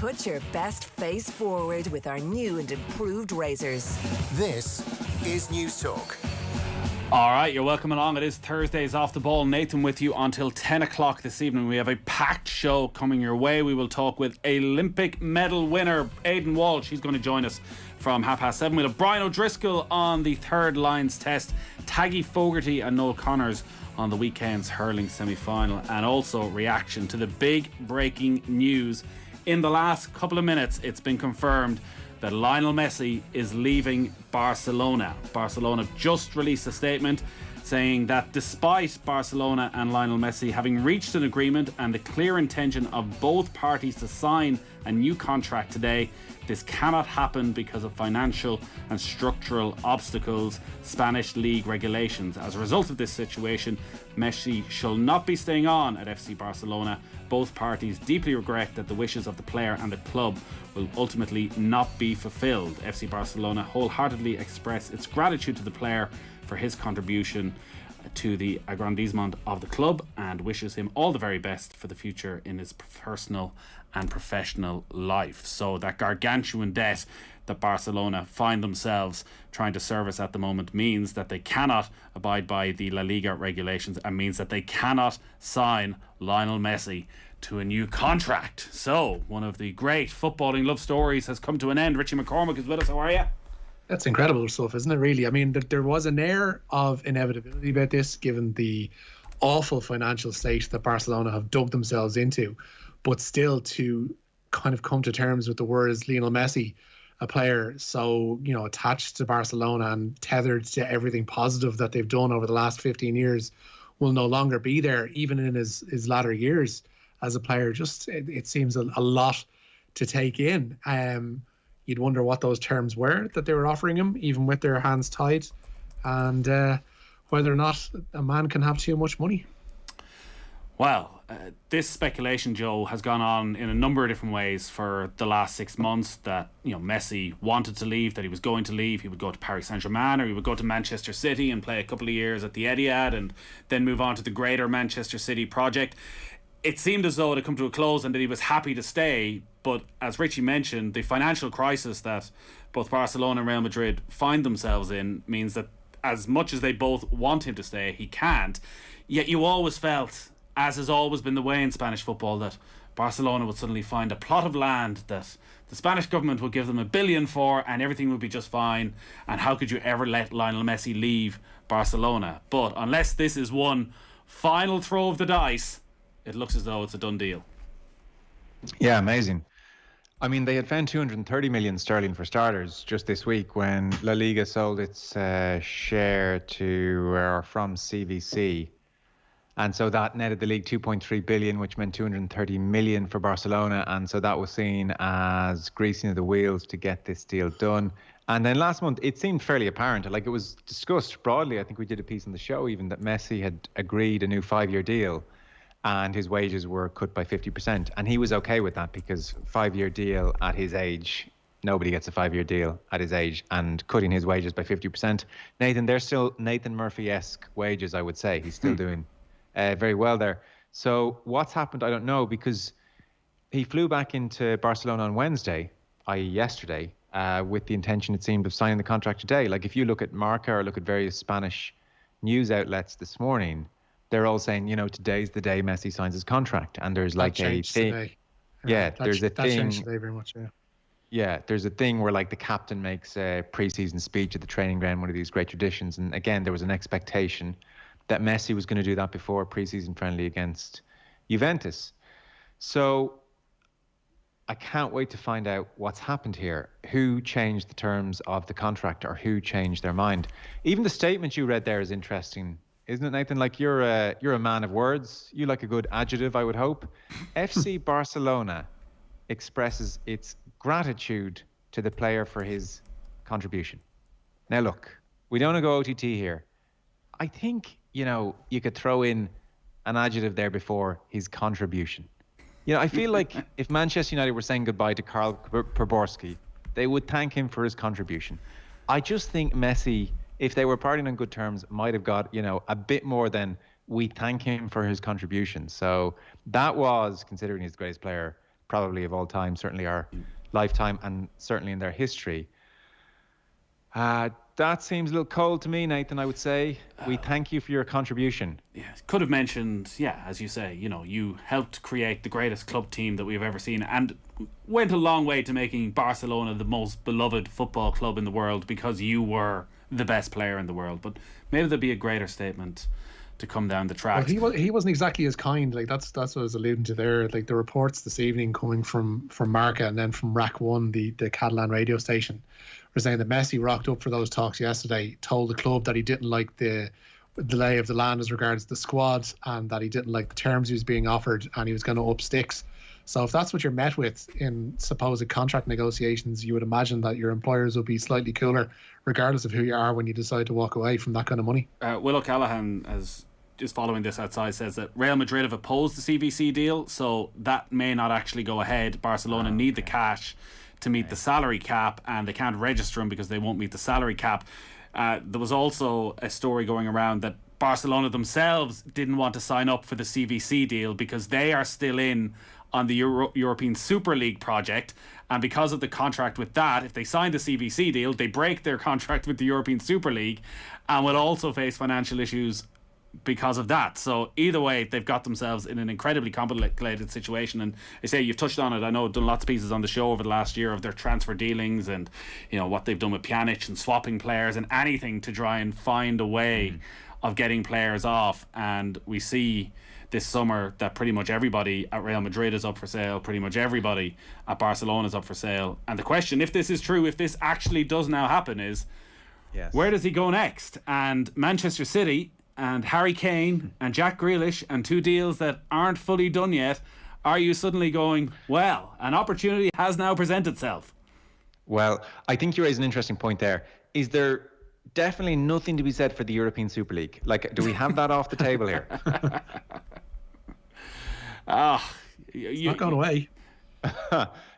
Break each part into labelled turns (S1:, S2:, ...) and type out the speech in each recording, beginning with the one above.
S1: Put your best face forward with our new and improved razors.
S2: This is News Talk.
S3: All right, you're welcome along. It is Thursdays Off the Ball. Nathan with you until 10 o'clock this evening. We have a packed show coming your way. We will talk with Olympic medal winner Aidan Walsh. He's going to join us from 7:30. We'll have Brian O'Driscoll on the third lines test, Taggy Fogarty and Noel Connors on the weekend's hurling semi-final, and also reaction to the big breaking news. In the last couple of minutes, it's been confirmed that Lionel Messi is leaving Barcelona. Barcelona just released a statement saying that despite Barcelona and Lionel Messi having reached an agreement and the clear intention of both parties to sign a new contract today, this cannot happen because of financial and structural obstacles, Spanish league regulations. As a result of this situation, Messi shall not be staying on at FC Barcelona. Both parties deeply regret that the wishes of the player and the club will ultimately not be fulfilled. FC Barcelona wholeheartedly express its gratitude to the player for his contribution to the aggrandizement of the club and wishes him all the very best for the future in his personal and professional life. So that gargantuan debt that Barcelona find themselves trying to service at the moment means that they cannot abide by the La Liga regulations and means that they cannot sign Lionel Messi to a new contract. So one of the great footballing love stories has come to an end. Richie McCormack is with us. How are you?
S4: That's incredible stuff, isn't it, really? I mean, there was an air of inevitability about this, given the awful financial state that Barcelona have dug themselves into. But still, to kind of come to terms with the words Lionel Messi, a player so, attached to Barcelona and tethered to everything positive that they've done over the last 15 years, will no longer be there, even in his latter years as a player. Just, it seems a lot to take in. You'd wonder what those terms were that they were offering him, even with their hands tied, and whether or not a man can have too much money.
S3: Well, this speculation, Joe, has gone on in a number of different ways for the last 6 months. That Messi wanted to leave, that he was going to leave. He would go to Paris Saint-Germain, or he would go to Manchester City and play a couple of years at the Etihad, and then move on to the greater Manchester City project. It seemed as though it had come to a close and that he was happy to stay. But as Richie mentioned, the financial crisis that both Barcelona and Real Madrid find themselves in means that as much as they both want him to stay, he can't. Yet you always felt, as has always been the way in Spanish football, that Barcelona would suddenly find a plot of land that the Spanish government would give them $1 billion for and everything would be just fine. And how could you ever let Lionel Messi leave Barcelona? But unless this is one final throw of the dice, it looks as though it's a done deal.
S5: Yeah, amazing. I mean, they had found 230 million sterling for starters just this week when La Liga sold its share from CVC. And so that netted the league 2.3 billion, which meant 230 million for Barcelona. And so that was seen as greasing of the wheels to get this deal done. And then last month, it seemed fairly apparent, like it was discussed broadly. I think we did a piece on the show even, that Messi had agreed a new 5-year deal and his wages were cut by 50%. And he was okay with that because 5-year deal at his age, nobody gets a 5-year deal at his age, and cutting his wages by 50%. Nathan, they're still Nathan Murphy-esque wages, I would say. He's still doing very well there. So what's happened, I don't know, because he flew back into Barcelona on Wednesday, i.e. yesterday, with the intention, it seemed, of signing the contract today. Like if you look at Marca or look at various Spanish news outlets this morning, they're all saying, today's the day Messi signs his contract. And there's like a thing. Today. Yeah, there's a thing. That changed
S4: today very much, yeah.
S5: Yeah, there's a thing where like the captain makes a pre-season speech at the training ground, one of these great traditions. And again, there was an expectation that Messi was going to do that before a pre-season friendly against Juventus. So I can't wait to find out what's happened here. Who changed the terms of the contract, or who changed their mind? Even the statement you read there is interesting, isn't it, Nathan? Like you're a man of words. You like a good adjective, I would hope. FC Barcelona expresses its gratitude to the player for his contribution. Now, look, we don't want to go OTT here. I think, you could throw in an adjective there before his contribution. I feel like if Manchester United were saying goodbye to Karl Prborski, they would thank him for his contribution. I just think Messi, if they were parting on good terms, might have got, a bit more than we thank him for his contribution. So that was, considering he's the greatest player probably of all time, certainly our lifetime, and certainly in their history. That seems a little cold to me, Nathan, I would say. We thank you for your contribution.
S3: Yeah, could have mentioned, as you say, you helped create the greatest club team that we've ever seen and went a long way to making Barcelona the most beloved football club in the world because you were the best player in the world. But maybe there'd be a greater statement to come down the track.
S4: Well, he wasn't exactly as kind. Like that's what I was alluding to there. Like the reports this evening coming from Marca and then from RAC 1, the Catalan radio station, were saying that Messi rocked up for those talks yesterday, told the club that he didn't like the lay of the land as regards the squad and that he didn't like the terms he was being offered and he was going to up sticks. So if that's what you're met with in supposed contract negotiations, you would imagine that your employers will be slightly cooler, regardless of who you are, when you decide to walk away from that kind of money.
S3: Will O'Callaghan, is following this outside, says that Real Madrid have opposed the CVC deal, so that may not actually go ahead. Barcelona need the cash to meet the salary cap, and they can't register him because they won't meet the salary cap. There was also a story going around that Barcelona themselves didn't want to sign up for the CVC deal because they are still in on the European Super League project, and because of the contract with that, if they sign the CVC deal, they break their contract with the European Super League and will also face financial issues because of that. So either way, they've got themselves in an incredibly complicated situation. And I say, you've touched on it. I know I've done lots of pieces on the show over the last year of their transfer dealings and what they've done with Pjanic and swapping players and anything to try and find a way of getting players off. And we see this summer that pretty much everybody at Real Madrid is up for sale, pretty much everybody at Barcelona is up for sale. And the question, if this is true, if this actually does now happen, is where does he go next? And Manchester City and Harry Kane and Jack Grealish and two deals that aren't fully done yet, are you suddenly going, well, an opportunity has now presented itself?
S5: Well, I think you raise an interesting point there. Is there definitely nothing to be said for the European Super League? Like, do we have that off the table here?
S4: It's not going away.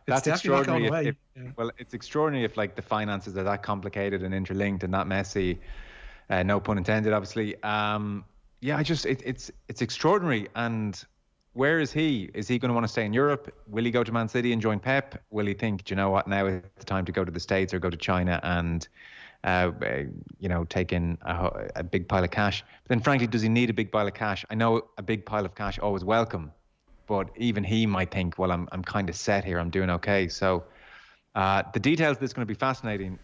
S5: That's extraordinary.
S4: Yeah.
S5: Well, it's extraordinary if like the finances are that complicated and interlinked and that messy. No pun intended, obviously. It's extraordinary. And where is he? Is he going to want to stay in Europe? Will he go to Man City and join Pep? Will he think, do you know what, now is the time to go to the States or go to China and take in a big pile of cash? But then, frankly, does he need a big pile of cash? I know a big pile of cash always welcome, but even he might think, well, I'm kind of set here. I'm doing okay. So the details of this is going to be fascinating.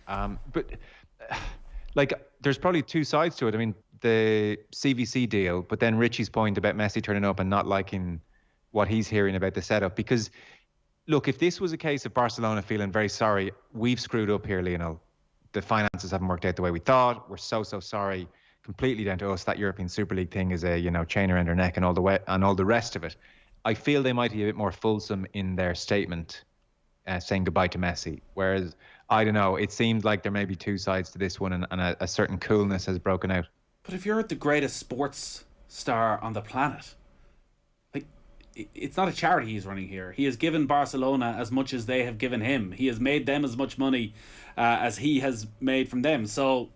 S5: There's probably two sides to it. I mean, the CVC deal, but then Richie's point about Messi turning up and not liking what he's hearing about the setup. Because, look, if this was a case of Barcelona feeling very sorry, we've screwed up here, Lionel. The finances haven't worked out the way we thought. We're so sorry. Completely down to us. That European Super League thing is a chain around our neck and all the rest of it. I feel they might be a bit more fulsome in their statement, saying goodbye to Messi. Whereas, I don't know, it seemed like there may be two sides to this one, and a certain coolness has broken out.
S3: But if you're the greatest sports star on the planet, like, it's not a charity he's running here. He has given Barcelona as much as they have given him. He has made them as much money as he has made from them. So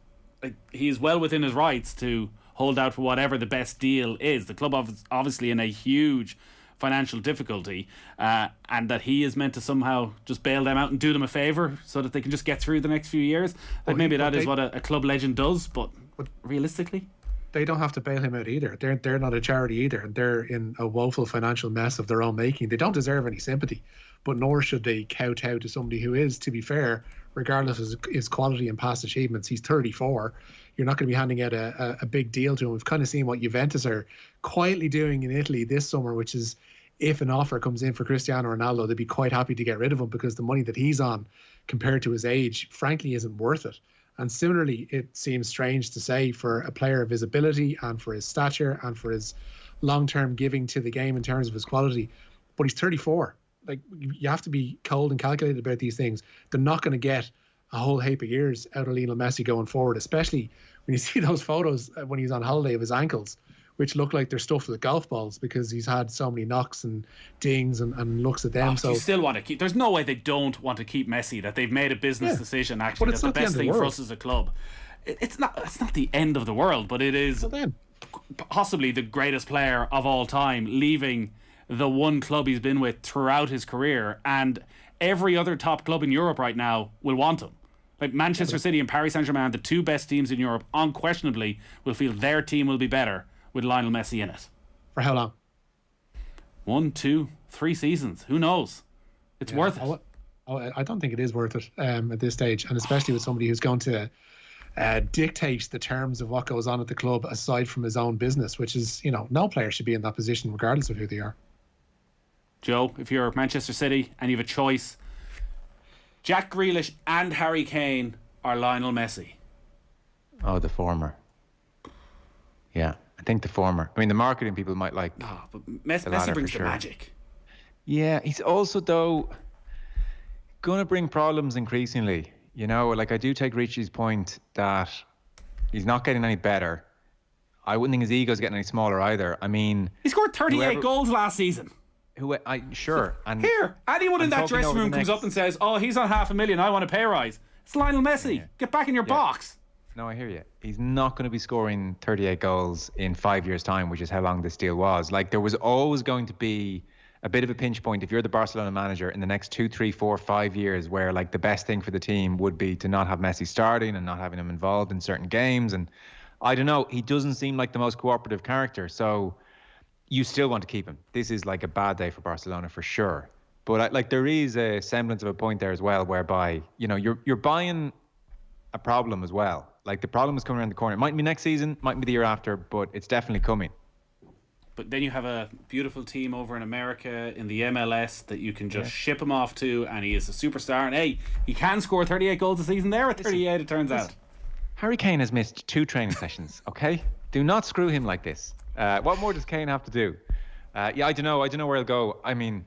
S3: he is well within his rights to hold out for whatever the best deal is. The club obviously in a huge financial difficulty, and that he is meant to somehow just bail them out and do them a favour so that they can just get through the next few years. Maybe that is what a club legend does, but realistically,
S4: they don't have to bail him out either. They're not a charity either. They're in a woeful financial mess of their own making. They don't deserve any sympathy, but nor should they kowtow to somebody who is, to be fair, regardless of his quality and past achievements. He's 34. You're not going to be handing out a big deal to him. We've kind of seen what Juventus are quietly doing in Italy this summer, which is, if an offer comes in for Cristiano Ronaldo, they'd be quite happy to get rid of him because the money that he's on compared to his age, frankly, isn't worth it. And similarly, it seems strange to say for a player of his ability and for his stature and for his long-term giving to the game in terms of his quality, but he's 34. Like, you have to be cold and calculated about these things. They're not going to get a whole heap of years out of Lionel Messi going forward, especially when you see those photos when he's on holiday of his ankles, which look like they're stuffed with golf balls because he's had so many knocks and dings and looks at them. So
S3: you still want to keep. There's no way they don't want to keep Messi. That they've made a business decision. Actually, that's the best thing for us as a club. It's not the end of the world, but it is possibly the greatest player of all time leaving the one club he's been with throughout his career, and every other top club in Europe right now will want him. Like Manchester City and Paris Saint-Germain, the two best teams in Europe, unquestionably will feel their team will be better with Lionel Messi in it.
S4: For how long?
S3: 1, 2, 3 seasons. Who knows? It's worth it.
S4: I don't think it is worth it at this stage, and especially with somebody who's going to dictate the terms of what goes on at the club aside from his own business, which is, no player should be in that position regardless of who they are.
S3: Joe, if you're Manchester City and you have a choice, Jack Grealish and Harry Kane or Lionel Messi?
S5: Oh, the former. Yeah, I think the former. I mean, the marketing people might like.
S3: Oh, but Messi brings the magic.
S5: Yeah, he's also, though, going to bring problems increasingly. Like I do take Richie's point that he's not getting any better. I wouldn't think his ego's getting any smaller either. I mean,
S3: he scored 38 goals last season.
S5: Sure. And
S3: here, anyone in that dressing room comes up and says, "Oh, he's on $500,000. I want a pay rise." It's Lionel Messi. Yeah. Get back in your box.
S5: No, I hear you. He's not going to be scoring 38 goals in 5 years' time, which is how long this deal was. Like, there was always going to be a bit of a pinch point if you're the Barcelona manager in the next 2, 3, 4, 5 years, where like the best thing for the team would be to not have Messi starting and not having him involved in certain games. And I don't know, he doesn't seem like the most cooperative character. So you still want to keep him. This is like a bad day for Barcelona for sure. But there is a semblance of a point there as well, whereby you're buying a problem as well. Like, the problem is coming around the corner. It might be next season, might be the year after, but it's definitely coming.
S3: But then you have a beautiful team over in America in the MLS that you can just ship him off to, and he is a superstar. And hey, he can score 38 goals a season there at 38, it turns out.
S5: Harry Kane has missed 2 training sessions, okay? Do not screw him like this. What more does Kane have to do? I don't know where he'll go. I mean,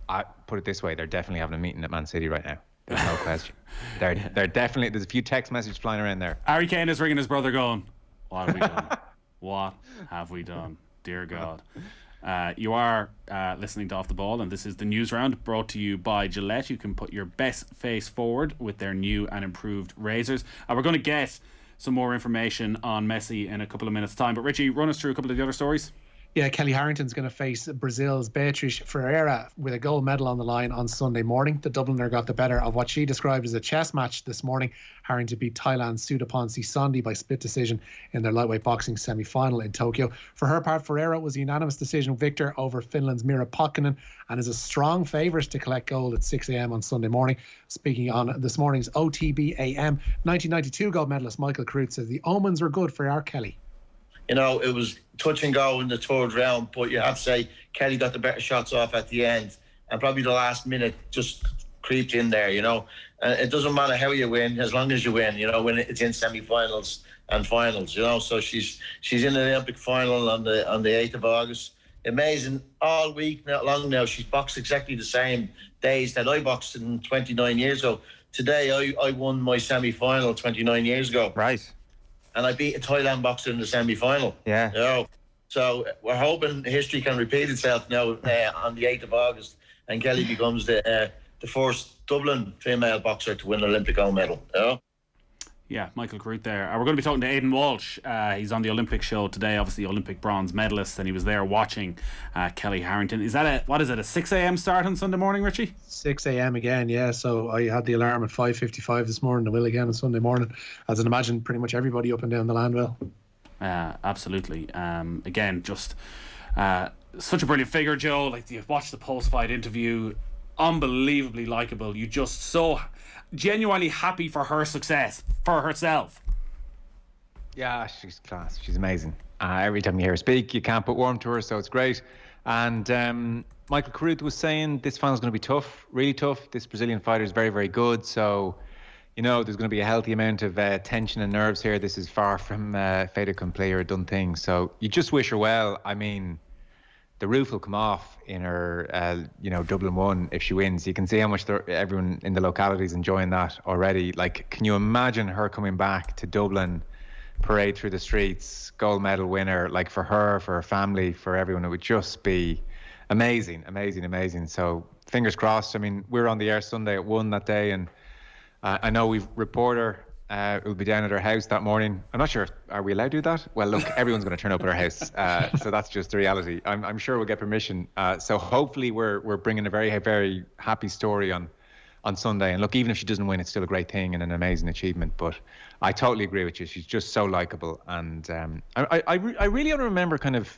S5: I put it this way, they're definitely having a meeting at Man City right now. There's no question. They're definitely, there's a few text messages flying around there.
S3: Harry Kane is ringing his brother going, "What have we done? What have we done? Dear God." You are listening to Off the Ball, and this is the Newsround, brought to you by Gillette. You can put your best face forward with their new and improved razors. We're going to get some more information on Messi in a couple of minutes' time. But Richie, run us through a couple of the other stories.
S4: Yeah, Kelly Harrington's going to face Brazil's Beatriz Ferreira with a gold medal on the line on Sunday morning. The Dubliner got the better of what she described as a chess match this morning. Harrington beat Thailand's Sudapon Sisandi by split decision in their lightweight boxing semi-final in Tokyo. For her part, Ferreira was a unanimous decision victor over Finland's Mira Potkinen and is a strong favourite to collect gold at 6 a.m. on Sunday morning. Speaking on this morning's OTB AM, 1992 gold medalist Michael Carruth says the omens were good for our Kelly.
S6: It was touch and go in the third round, but you have to say Kelly got the better shots off at the end, and probably the last minute just creeped in there, And it doesn't matter how you win, as long as you win, when it's in semi-finals and finals, So she's in the Olympic final on the 8th of August. Amazing. All week, not long now, she's boxed exactly the same days that I boxed in 29 years ago. Today, I won my semi-final 29 years ago.
S5: Right.
S6: And I beat a Thailand boxer in the semi-final.
S5: Yeah.
S6: So we're hoping history can repeat itself now on the 8th of August, and Kelly becomes the first Dublin female boxer to win an Olympic gold medal.
S3: Yeah, Michael Carruth there. We're going to be talking to Aidan Walsh. He's on the Olympic show today, obviously Olympic bronze medalist, and he was there watching Kelly Harrington. Is that a 6 a.m. start on Sunday morning, Richie?
S4: 6 a.m. again, yeah. So I had the alarm at 5:55 this morning. I will again on Sunday morning, as I'd imagine pretty much everybody up and down the land will.
S3: Absolutely. Again, just such a brilliant figure, Joe. Like, you watched the post-fight interview, unbelievably likeable. You just so genuinely happy for her success, for herself.
S5: Yeah, she's class. She's amazing. Every time you hear her speak, you can't put warm to her, so it's great. And Michael Carruth was saying this final's going to be tough, really tough. This Brazilian fighter is very, very good. So, there's going to be a healthy amount of tension and nerves here. This is far from fait accompli or a done thing. So you just wish her well. I mean, the roof will come off in her, Dublin 1 if she wins. You can see how much everyone in the locality is enjoying that already. Like, can you imagine her coming back to Dublin, parade through the streets, gold medal winner? Like, for her, for her family, for everyone, it would just be amazing, amazing, amazing. So fingers crossed. I mean, we were on the air Sunday at 1 that day, and I know we've reporter We'll be down at her house that morning. I'm not sure. Are we allowed to do that? Well, look, everyone's going to turn up at our house. So that's just the reality. I'm sure we'll get permission. So hopefully we're bringing a very, very happy story on Sunday. And look, even if she doesn't win, it's still a great thing and an amazing achievement. But I totally agree with you. She's just so likeable. And I really only remember kind of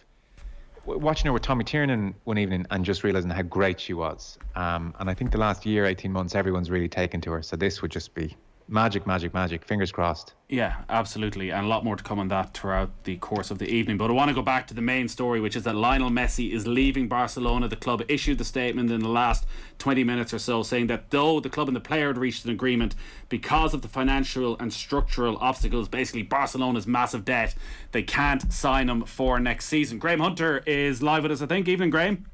S5: watching her with Tommy Tiernan one evening and just realising how great she was. And I think the last year, 18 months, everyone's really taken to her. So this would just be magic. Fingers crossed.
S3: Yeah, absolutely. And a lot more to come on that throughout the course of the evening. But I want to go back to the main story, which is that Lionel Messi is leaving Barcelona. The club issued the statement in the last 20 minutes or so saying that though the club and the player had reached an agreement, because of the financial and structural obstacles, basically Barcelona's massive debt, they can't sign him for next season. Graham Hunter is live with us, I think. Evening, Graham.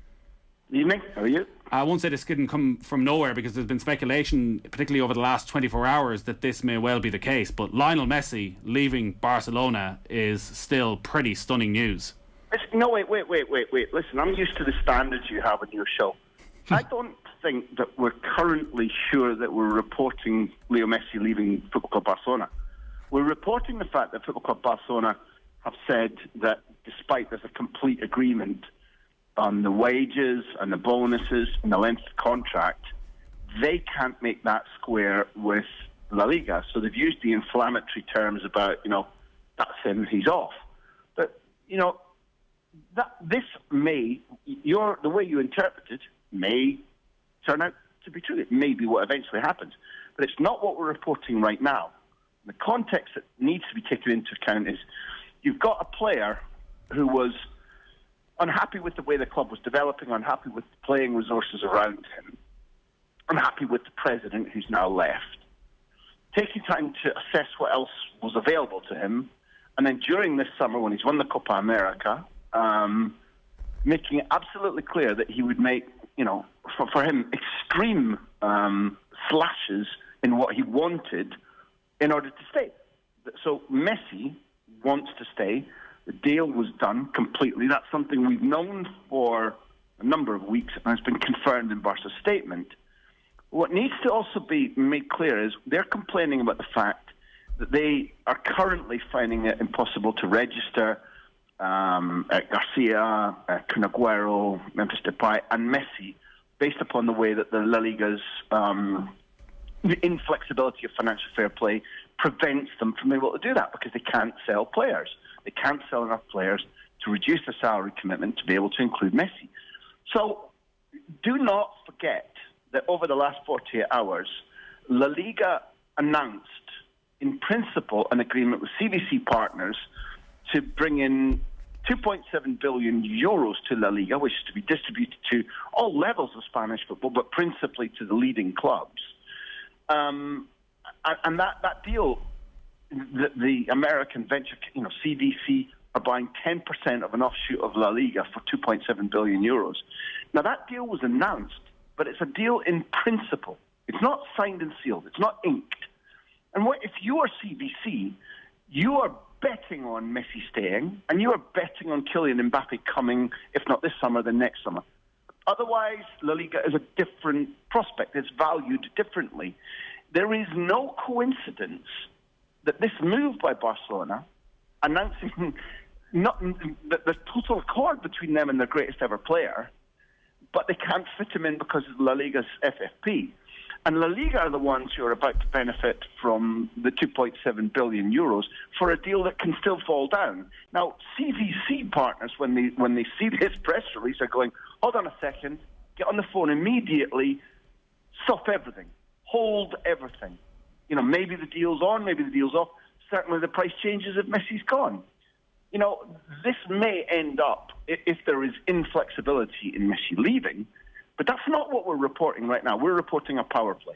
S7: Evening, how are you?
S3: I won't say this didn't come from nowhere, because there's been speculation, particularly over the last 24 hours, that this may well be the case. But Lionel Messi leaving Barcelona is still pretty stunning news.
S7: No, wait. Listen, I'm used to the standards you have on your show. I don't think that we're currently sure that we're reporting Leo Messi leaving Football Club Barcelona. We're reporting the fact that Football Club Barcelona have said that despite there's a complete agreement on the wages and the bonuses and the length of contract, they can't make that square with La Liga. So they've used the inflammatory terms about, that's him, he's off. But, that this may, the way you interpret it, may turn out to be true. It may be what eventually happens. But it's not what we're reporting right now. The context that needs to be taken into account is you've got a player who was unhappy with the way the club was developing, unhappy with the playing resources around him, unhappy with the president who's now left, taking time to assess what else was available to him, and then during this summer when he's won the Copa America, making it absolutely clear that he would make, for him, extreme slashes in what he wanted in order to stay. So Messi wants to stay. The deal was done completely. That's something we've known for a number of weeks and has been confirmed in Barca's statement. What needs to also be made clear is they're complaining about the fact that they are currently finding it impossible to register Garcia, Kun Aguero, Memphis Depay and Messi based upon the way that the La Liga's the inflexibility of financial fair play prevents them from being able to do that because they can't sell players. They can't sell enough players to reduce the salary commitment to be able to include Messi. So do not forget that over the last 48 hours, La Liga announced in principle an agreement with CVC partners to bring in 2.7 billion euros to La Liga, which is to be distributed to all levels of Spanish football, but principally to the leading clubs. And that deal, the American venture, CVC, are buying 10% of an offshoot of La Liga for 2.7 billion euros. Now, that deal was announced, but it's a deal in principle. It's not signed and sealed. It's not inked. And if you are CVC, you are betting on Messi staying, and you are betting on Kylian Mbappe coming, if not this summer, then next summer. Otherwise, La Liga is a different prospect. It's valued differently. There is no coincidence that this move by Barcelona, announcing not the total accord between them and their greatest ever player, but they can't fit him in because of La Liga's FFP. And La Liga are the ones who are about to benefit from the 2.7 billion euros for a deal that can still fall down. Now, CVC partners, when they see this press release, are going, hold on a second, get on the phone immediately, stop everything, hold everything. Maybe the deal's on, maybe the deal's off. Certainly the price changes if Messi's gone. This may end up, if there is inflexibility in Messi leaving, but that's not what we're reporting right now. We're reporting a power play.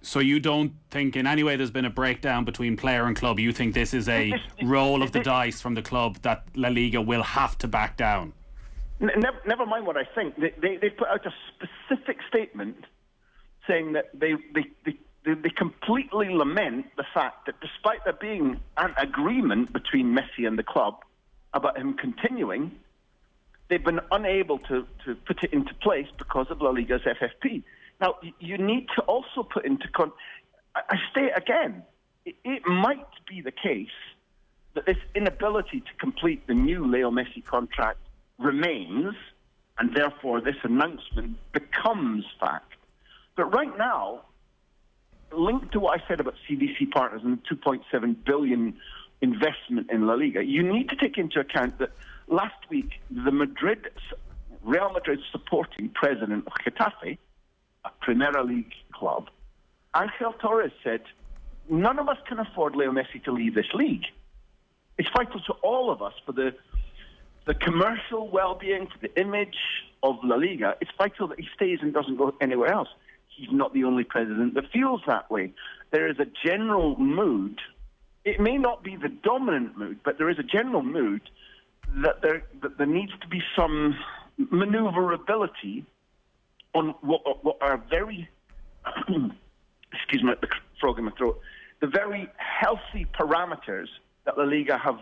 S3: So you don't think in any way there's been a breakdown between player and club? You think this is a roll of the dice from the club that La Liga will have to back down?
S7: Never mind what I think. They put out a specific statement saying that they completely lament the fact that despite there being an agreement between Messi and the club about him continuing, they've been unable to put it into place because of La Liga's FFP. Now, you need to also put into I state again, it might be the case that this inability to complete the new Leo Messi contract remains, and therefore this announcement becomes fact. But right now, linked to what I said about CVC partners and the 2.7 billion investment in La Liga, you need to take into account that last week the Real Madrid supporting president of Getafe, a Primera League club, Angel Torres said, none of us can afford Leo Messi to leave this league. It's vital to all of us for the commercial well-being, for the image of La Liga. It's vital that he stays and doesn't go anywhere else. He's not the only president that feels that way. There is a general mood. It may not be the dominant mood, but there is a general mood that there needs to be some maneuverability on what are very, excuse me, the frog in my throat, the very healthy parameters that La Liga have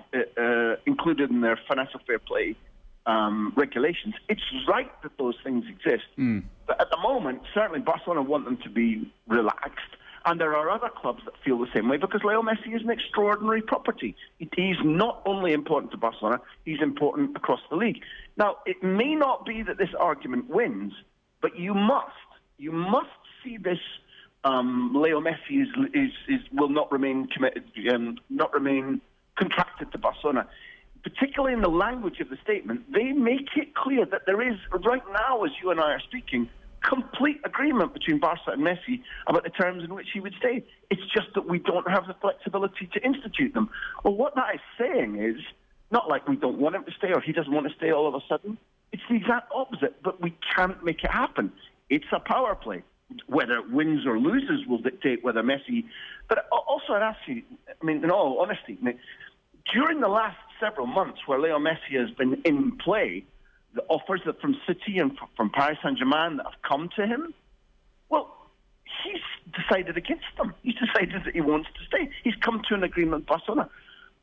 S7: included in their financial fair play regulations. It's right that those things exist. But at the moment, certainly Barcelona want them to be relaxed. And there are other clubs that feel the same way because Leo Messi is an extraordinary property. He's not only important to Barcelona, he's important across the league. Now, it may not be that this argument wins, but you must see this Leo Messi will not remain committed, not remain contracted to Barcelona. Particularly in the language of the statement, they make it clear that there is, right now as you and I are speaking, complete agreement between Barca and Messi about the terms in which he would stay. It's just that we don't have the flexibility to institute them. Well, what that is saying is, not like we don't want him to stay or he doesn't want to stay all of a sudden. It's the exact opposite, but we can't make it happen. It's a power play. Whether it wins or loses will dictate whether Messi... But also I'd ask you, I mean, in all honesty, during the last several months where Leo Messi has been in play, the offers that from City and from Paris Saint-Germain that have come to him, well, he's decided against them. He's decided that he wants to stay. He's come to an agreement with Barcelona.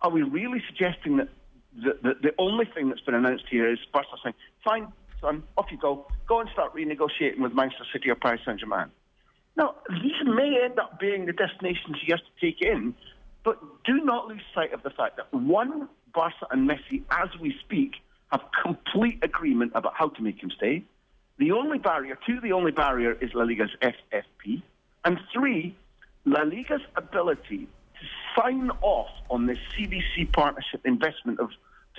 S7: Are we really suggesting that the only thing that's been announced here is Barcelona saying, fine, son, off you go. Go and start renegotiating with Manchester City or Paris Saint-Germain. Now, these may end up being the destinations he has to take in, but do not lose sight of the fact that, one, Barca and Messi, as we speak, have complete agreement about how to make him stay. The only barrier is La Liga's FFP. And three, La Liga's ability to sign off on this CVC partnership investment of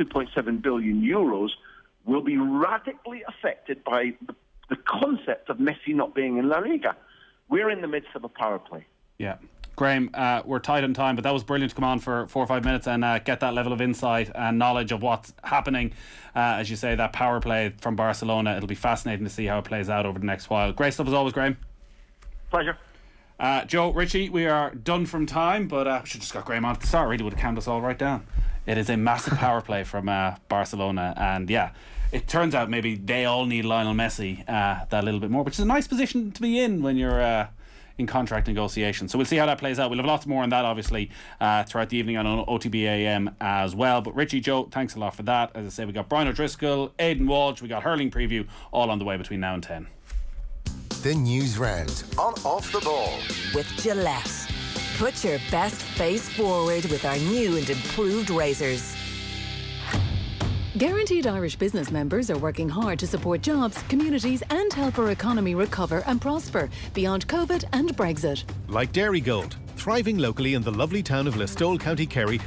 S7: 2.7 billion euros will be radically affected by the concept of Messi not being in La Liga. We're in the midst of a power play.
S3: Yeah. Graham, we're tight on time, but that was brilliant to come on for 4 or 5 minutes and get that level of insight and knowledge of what's happening. As you say, that power play from Barcelona, it'll be fascinating to see how it plays out over the next while. Great stuff as always, Graham.
S7: Pleasure.
S3: Joe, Richie, we are done from time, but we should just got Graham on at the start. Really would have calmed us all right down. It is a massive power play from Barcelona, and yeah, it turns out maybe they all need Lionel Messi that little bit more, which is a nice position to be in when you're in contract negotiations. So we'll see how that plays out. We'll have lots more on that, obviously, throughout the evening on OTB AM as well. But Richie, Joe, thanks a lot for that. As I say, we got Brian O'Driscoll, Aidan Walsh, we got hurling preview, all on the way between now and 10.
S2: The Newsround on Off the Ball.
S1: With Gillette. Put your best face forward with our new and improved razors.
S8: Guaranteed Irish business members are working hard to support jobs, communities and help our economy recover and prosper beyond COVID and Brexit.
S9: Like Dairy Gold, thriving locally in the lovely town of Listowel, County Kerry,